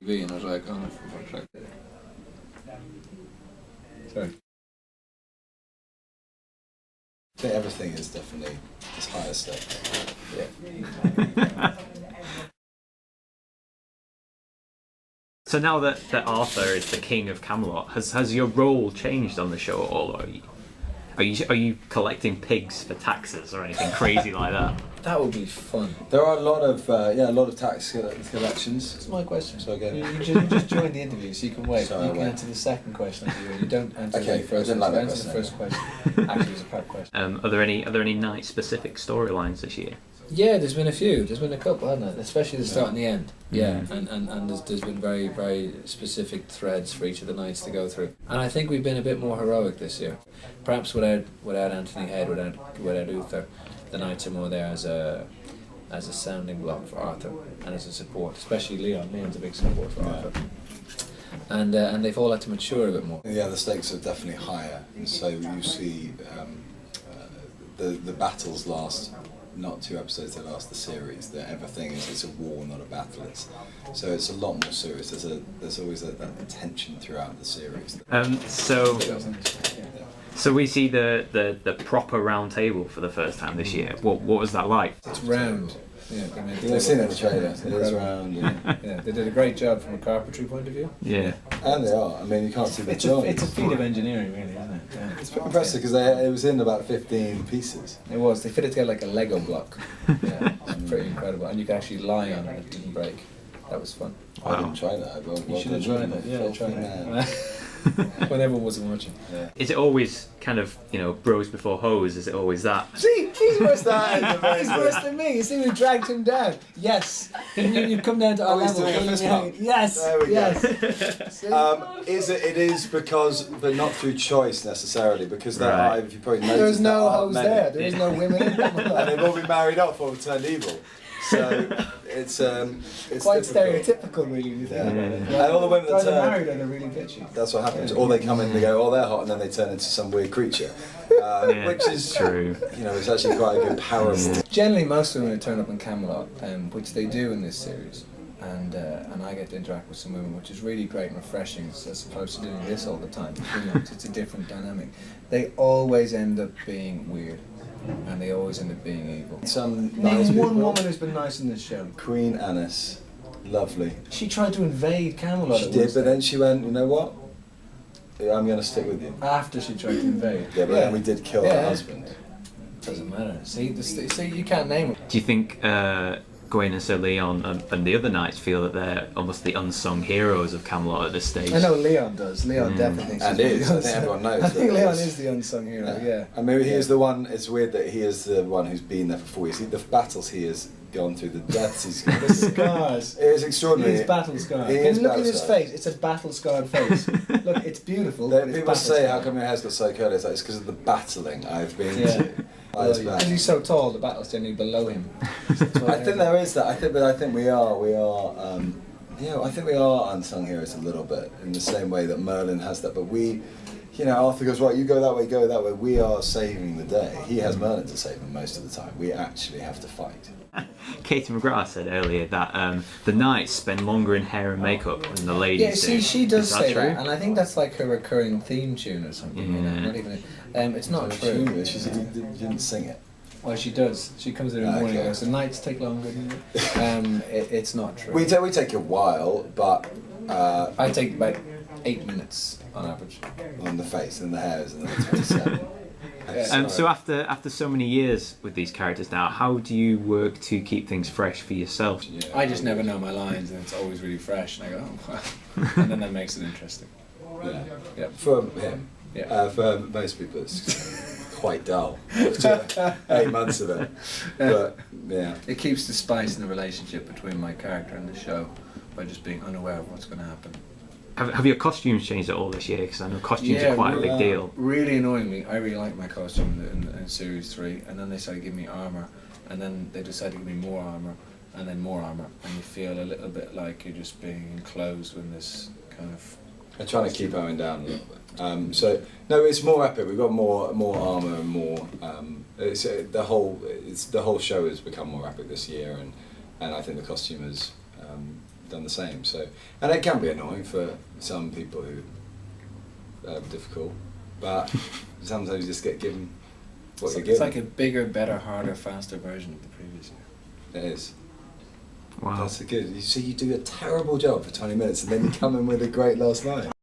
and I was like, oh, for fuck's sake. Sorry. I think everything is definitely as high as stakes. Yeah. So now that Arthur is the king of Camelot, has your role changed on the show at all, or are you collecting pigs for taxes or anything crazy like that? That would be fun. There are a lot of tax collections. That's my question. So again, you just joined the interview, so you can wait. Sorry, you can answer the second question. You don't answer Okay, the first. I didn't like that answer the question. first question. Actually, it was a prep question. Are there any night specific storylines this year? Yeah, there's been a few. There's been a couple, hasn't there? Especially the start and the end. Yeah, Mm. and there's been very, very specific threads for each of the nights to go through. And I think we've been a bit more heroic this year. Perhaps without Anthony Head, without Uther, the nights are more there as a sounding block for Arthur and as a support, especially Leon. Leon's a big support for Arthur. And they've all had to mature a bit more. Yeah, the stakes are definitely higher, and so you see the battles last not 2 episodes, they last the series. That everything it's a war, not a battle. So it's a lot more serious. There's always that tension throughout the series. So we see the proper round table for the first time this year. What was that like? It's round. Yeah, You've seen it in the trailer. It is round. Yeah, they did a great job from a carpentry point of view. Yeah. And they are. I mean, you can't see the joints. It's a feat of engineering, really, isn't it? Yeah. It's pretty impressive because it was in about 15 pieces. It was. They fit it together like a Lego block. Yeah, it's pretty incredible. And you could actually lie on it; it didn't break. That was fun. I didn't try that. You should have tried that. Yeah, try that. When everyone wasn't watching. Yeah. Is it always kind of, bros before hoes? Is it always that? See, he's worse than me. He's worse than me. You see, we dragged him down. Yes, you come down to our he's level. doing a fist bump. Yes, There we go. yes. It is because, but not through choice necessarily, because there Right. are, if you probably noticed, There's no there are hoes many. there. There's no women in And they've all been married off or turned evil. So it's quite difficult. stereotypical, really. You think Yeah. about it. And all the women that Guys are turn, married and they're really bitchy. that's what happens. Or they come in and they go, oh, they're hot, and then they turn into some weird creature, Yeah, which is true. It's actually quite a good parable. Generally, most women turn up in Camelot, which they do in this series, and I get to interact with some women, which is really great and refreshing, as opposed to doing this all the time. It's a different dynamic. They always end up being weird, and they always end up being evil. Some nice Name one people. woman who's been nice in this show. Queen Annis, lovely. She tried to invade Camelot. She at did, one but stage. then she went, you know what? I'm going to stick with you. After she tried to invade. Yeah, but then we did kill her husband. Doesn't matter. See, you can't name it. Do you think Gawain and Sir Leon and the other knights feel that they're almost the unsung heroes of Camelot at this stage? I know Leon does. Leon definitely thinks And he's is. the I think everyone knows I think that Leon is. is the unsung hero, yeah. I mean, he is the one. It's weird that he is the one who's been there for 4 years. The battles he has gone through, the deaths he's gone The through. scars. It is extraordinary. He's battle scarred. He is Look at battle his scarred. face. It's a battle scarred face. Look, it's beautiful. But it's People say, how battle-scarred. come your hair's got so curly? It's like, it's because of the battling I've been Yeah. to. It's bad. Because he's so tall, the battle's generally below him. I think there is that. I think we are. I think we are unsung heroes a little bit in the same way that Merlin has that. But we, Arthur goes, right, you go that way, go that way. We are saving the day. He has Merlin to save him most of the time. We actually have to fight. Katie McGrath said earlier that the knights spend longer in hair and makeup than the ladies Yeah, do. see, she does Is that say true? that, and I think that's like her recurring theme tune or something. Yeah. Not even. It's not true. She didn't sing it. Well, she does. She comes in the morning and Okay. goes, the nights take longer. It's not true. We take a while, but I take about 8 minutes on average. on the face and the hairs and the 27. So after so many years with these characters now, how do you work to keep things fresh for yourself? Yeah. I just never know my lines, and it's always really fresh. And I go, oh, wow. And then that makes it interesting. Yeah. Yeah. For him. Yeah. For most people, it's quite dull. After 8 months of it. But yeah. It keeps the spice in the relationship between my character and the show by just being unaware of what's going to happen. Have your costumes changed at all this year? Because I know costumes are quite a big deal. Really annoying me. I really like my costume in Series 3, and then they started giving me armour, and then they decided to give me more armour, and then more armour, and you feel a little bit like you're just being enclosed in this kind of... I'm trying to keep Owen down a little bit. So no, it's more epic. We've got more armor and more. The whole show has become more epic this year, and I think the costume has done the same. So, and it can be annoying for some people who are difficult, but sometimes you just get given what you're given. It's like a bigger, better, harder, faster version of the previous year. It is. Wow. That's a good. You see, you do a terrible job for 20 minutes, and then you come in with a great last line.